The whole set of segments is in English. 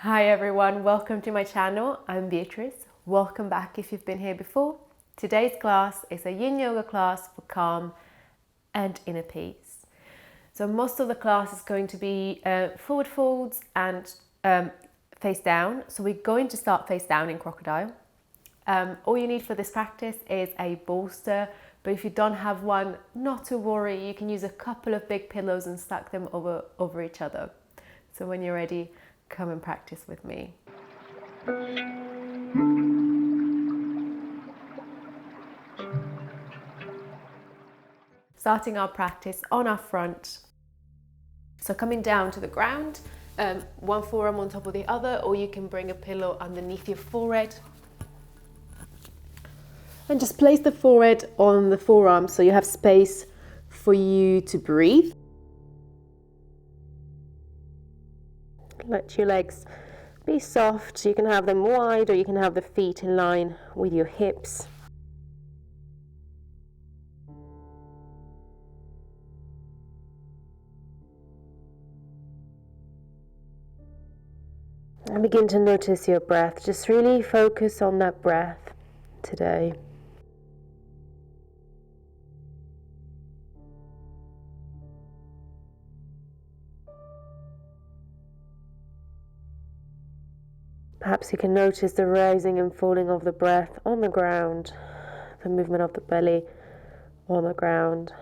Hi everyone, welcome to my channel. I'm Beatrice. Welcome back if you've been here before. Today's class is a Yin Yoga class for calm and inner peace. So most of the class is going to be forward folds and face down. So we're going to start face down in crocodile. All you need for this practice is a bolster, but if you don't have one, not to worry, you can use a couple of big pillows and stack them over each other. So when you're ready, come and practice with me. Starting our practice on our front. So coming down to the ground, one forearm on top of the other, or you can bring a pillow underneath your forehead. And just place the forehead on the forearm so you have space for you to breathe. Let your legs be soft. You can have them wide or you can have the feet in line with your hips. And begin to notice your breath. Just really focus on that breath today. Perhaps you can notice the rising and falling of the breath on the ground, the movement of the belly on the ground.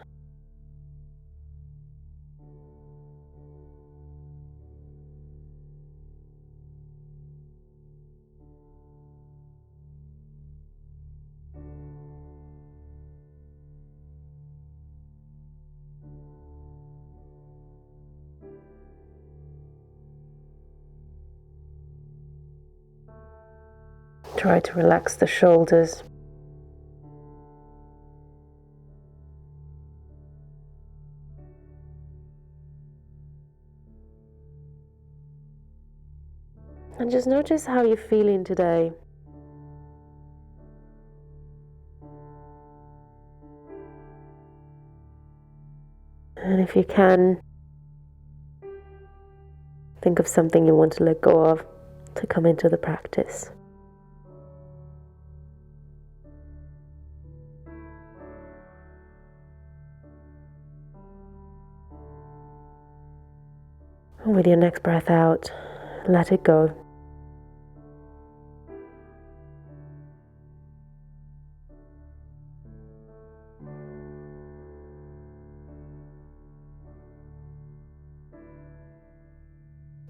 Try to relax the shoulders. And just notice how you're feeling today. And if you can, think of something you want to let go of to come into the practice. And with your next breath out, let it go.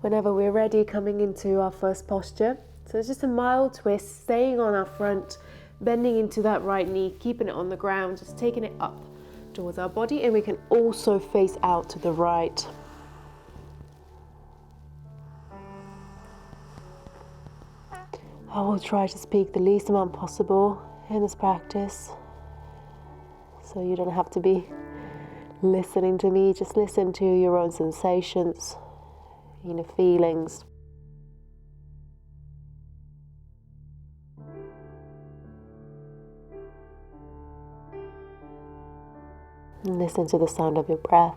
Whenever we're ready, coming into our first posture. So it's just a mild twist, staying on our front, bending into that right knee, keeping it on the ground, just taking it up towards our body, and we can also face out to the right. I will try to speak the least amount possible in this practice, so you don't have to be listening to me, just listen to your own sensations, inner feelings. And listen to the sound of your breath.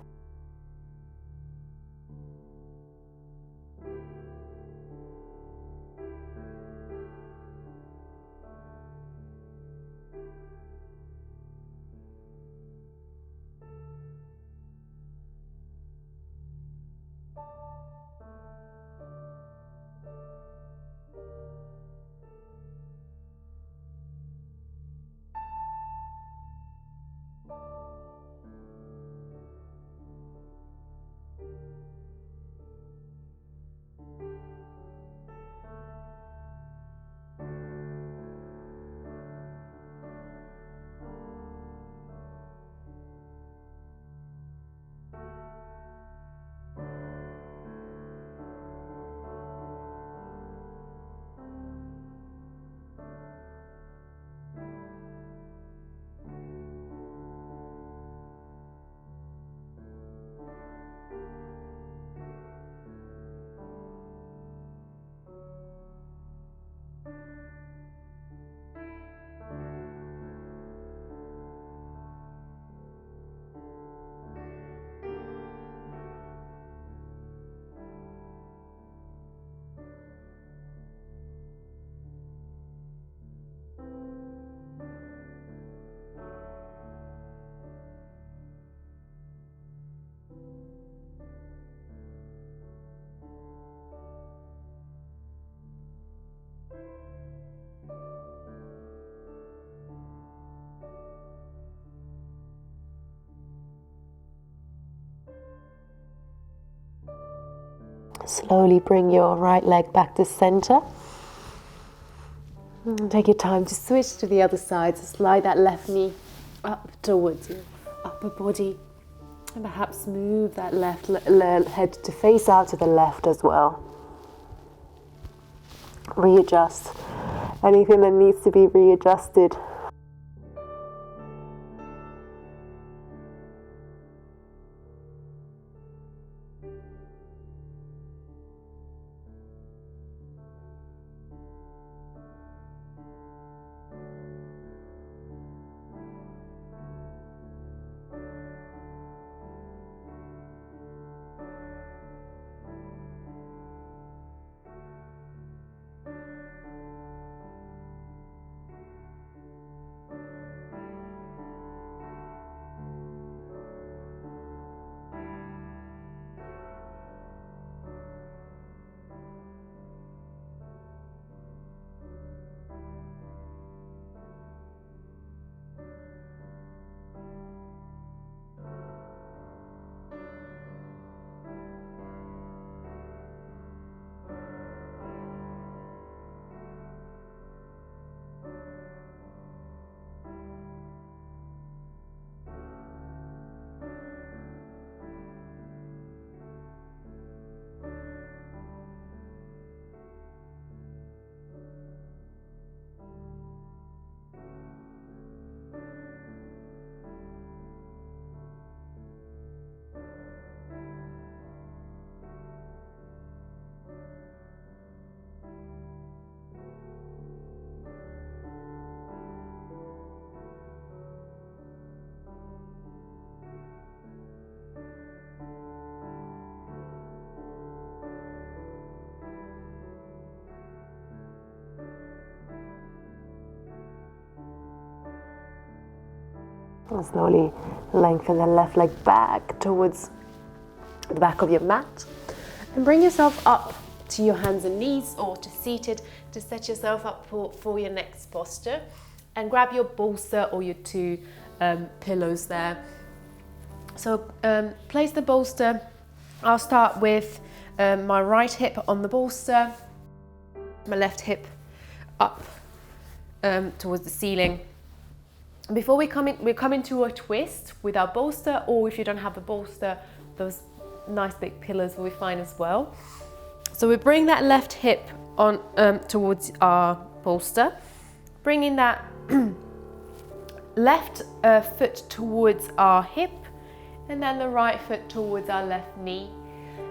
Slowly bring your right leg back to center. And take your time to switch to the other side. So slide that left knee up towards your upper body. And perhaps move that left head to face out to the left as well. Readjust anything that needs to be readjusted. And slowly lengthen the left leg back towards the back of your mat. And bring yourself up to your hands and knees or to seated to set yourself up for your next posture. And grab your bolster or your two pillows there. So place the bolster. I'll start with my right hip on the bolster, my left hip up towards the ceiling. Before we come into a twist with our bolster, or if you don't have a bolster, those nice big pillows will be fine as well. So we bring that left hip on towards our bolster, bringing that left foot towards our hip, and then the right foot towards our left knee.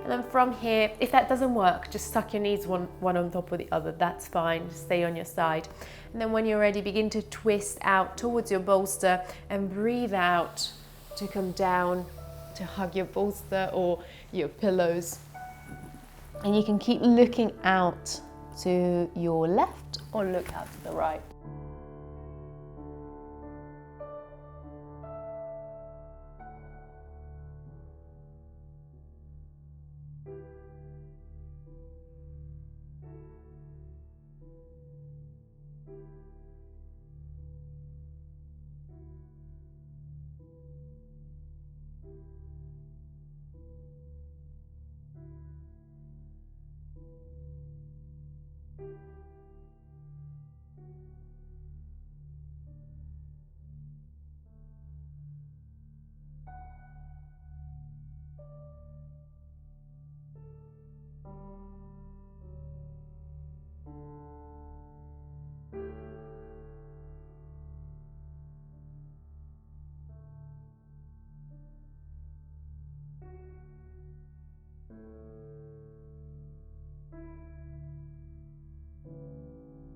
And then from here, if that doesn't work, just tuck your knees one on top of the other. That's fine, just stay on your side. And then when you're ready, begin to twist out towards your bolster and breathe out to come down to hug your bolster or your pillows. And you can keep looking out to your left or look out to the right.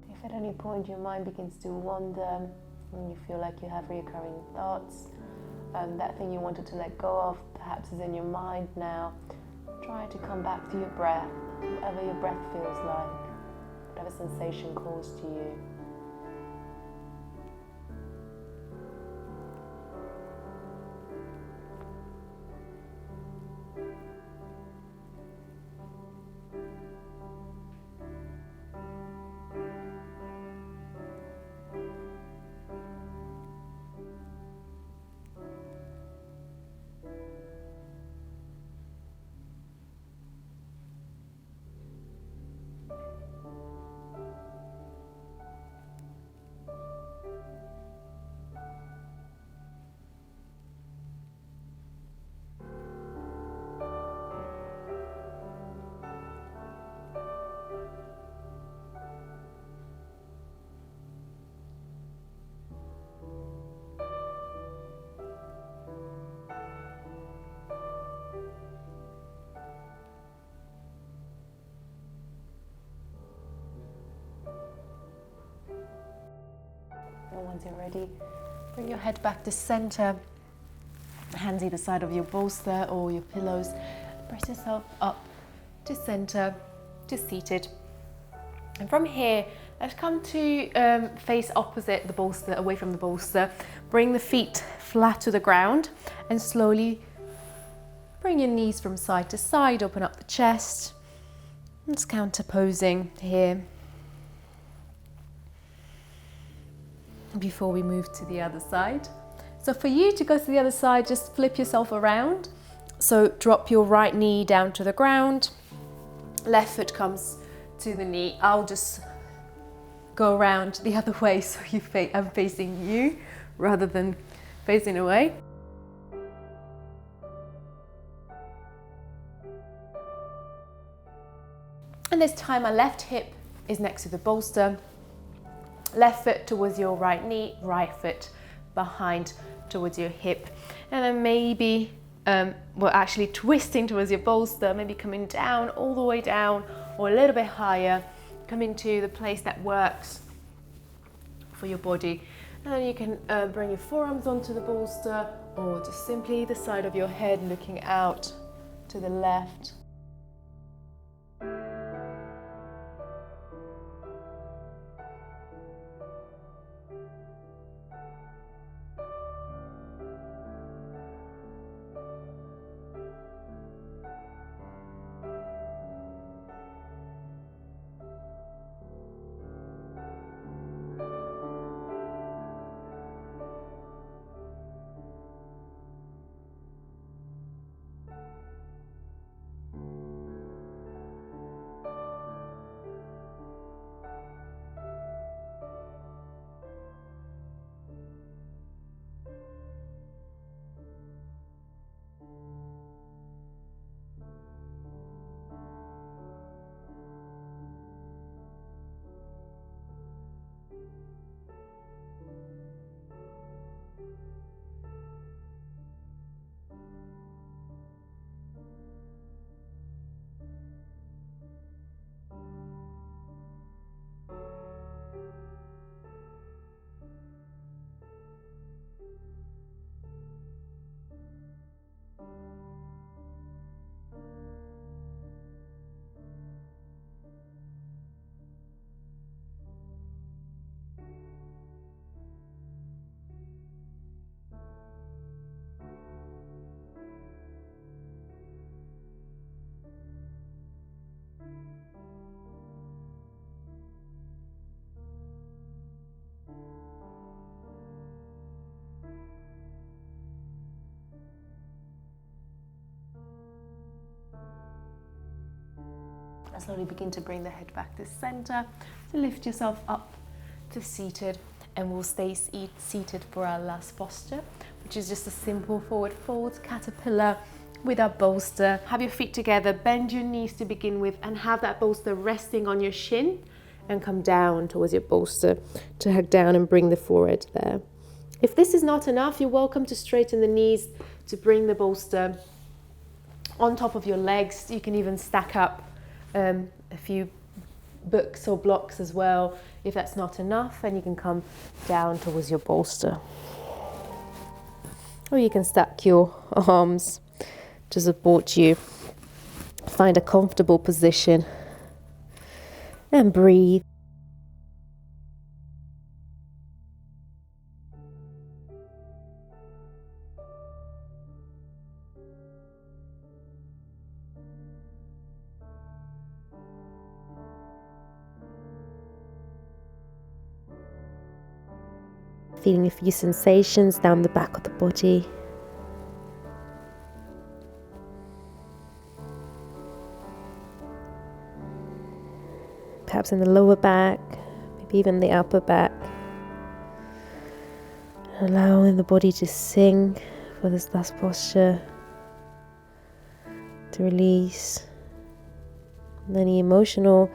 If at any point your mind begins to wander and you feel like you have recurring thoughts, that thing you wanted to let go of perhaps is in your mind now, try to come back to your breath, whatever your breath feels like, whatever sensation calls to you. once you're ready, bring your head back to center, hands either side of your bolster or your pillows. Press yourself up to center, to seated. And from here, let's come to face opposite the bolster, away from the bolster. Bring the feet flat to the ground and slowly bring your knees from side to side, open up the chest. It's counter posing here. Before we move to the other side. So for you to go to the other side, just flip yourself around. So drop your right knee down to the ground. Left foot comes to the knee. I'll just go around the other way so I'm facing you rather than facing away. And this time my left hip is next to the bolster. Left foot towards your right knee, right foot behind towards your hip. And then maybe, actually twisting towards your bolster, maybe coming down, all the way down, or a little bit higher, coming to the place that works for your body. And then you can bring your forearms onto the bolster, or just simply the side of your head looking out to the left. And slowly begin to bring the head back to center. So lift yourself up to seated, and we'll stay seated for our last posture, which is just a simple forward fold caterpillar with our bolster. Have your feet together, bend your knees to begin with, and have that bolster resting on your shin, and come down towards your bolster to hug down and bring the forehead there. If this is not enough, you're welcome to straighten the knees to bring the bolster on top of your legs. You can even stack up a few books or blocks as well if that's not enough, and you can come down towards your bolster. Or you can stack your arms to support you. Find a comfortable position and breathe. Feeling a few sensations down the back of the body. Perhaps in the lower back, maybe even the upper back. Allowing the body to sink for this last posture, to release any emotional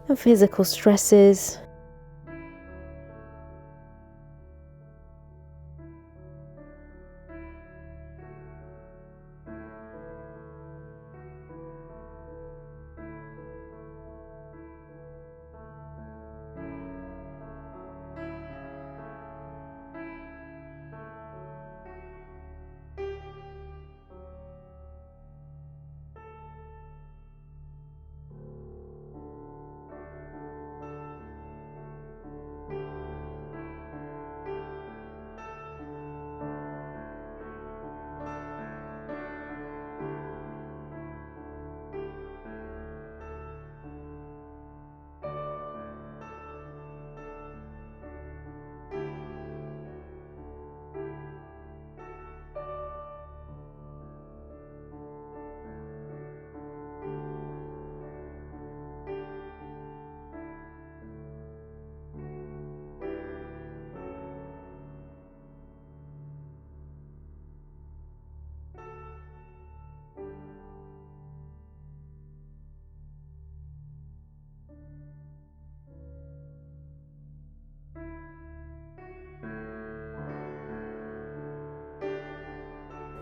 and physical stresses.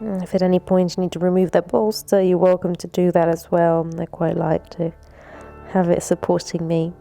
If at any point you need to remove that bolster, you're welcome to do that as well. I quite like to have it supporting me.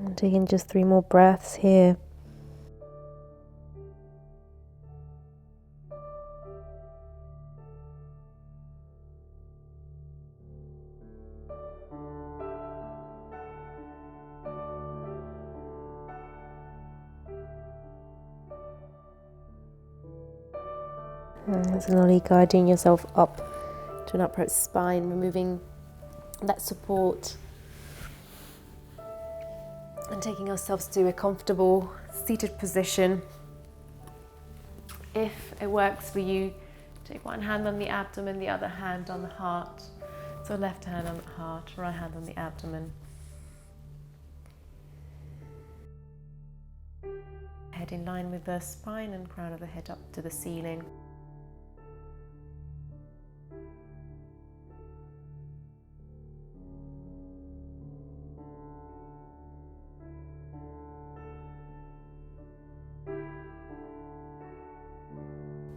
And taking just 3 more breaths here. And slowly guiding yourself up to an upright spine, removing that support and taking ourselves to a comfortable seated position. If it works for you, take one hand on the abdomen, the other hand on the heart. So left hand on the heart, right hand on the abdomen. Head in line with the spine and crown of the head up to the ceiling.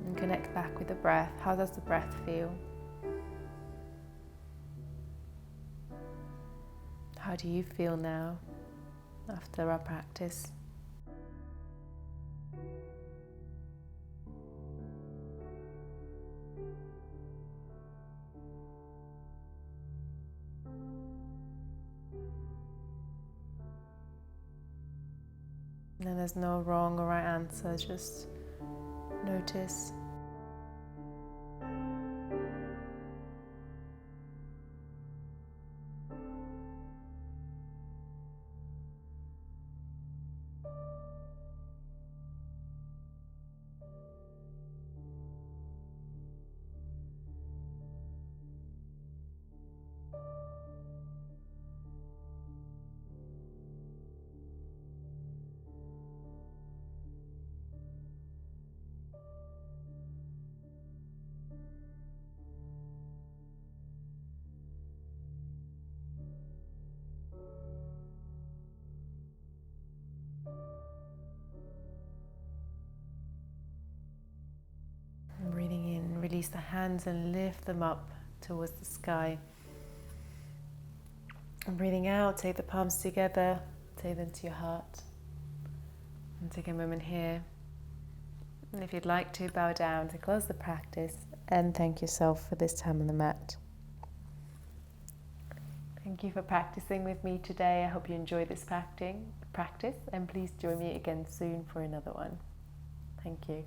And connect back with the breath. How does the breath feel? How do you feel now after our practice? And there's no wrong or right answer, just notice. And breathing in, release the hands and lift them up towards the sky. And breathing out, take the palms together, take them to your heart. And take a moment here. And if you'd like to, bow down to close the practice and thank yourself for this time on the mat. Thank you for practicing with me today. I hope you enjoyed this practice, and please join me again soon for another one. Thank you.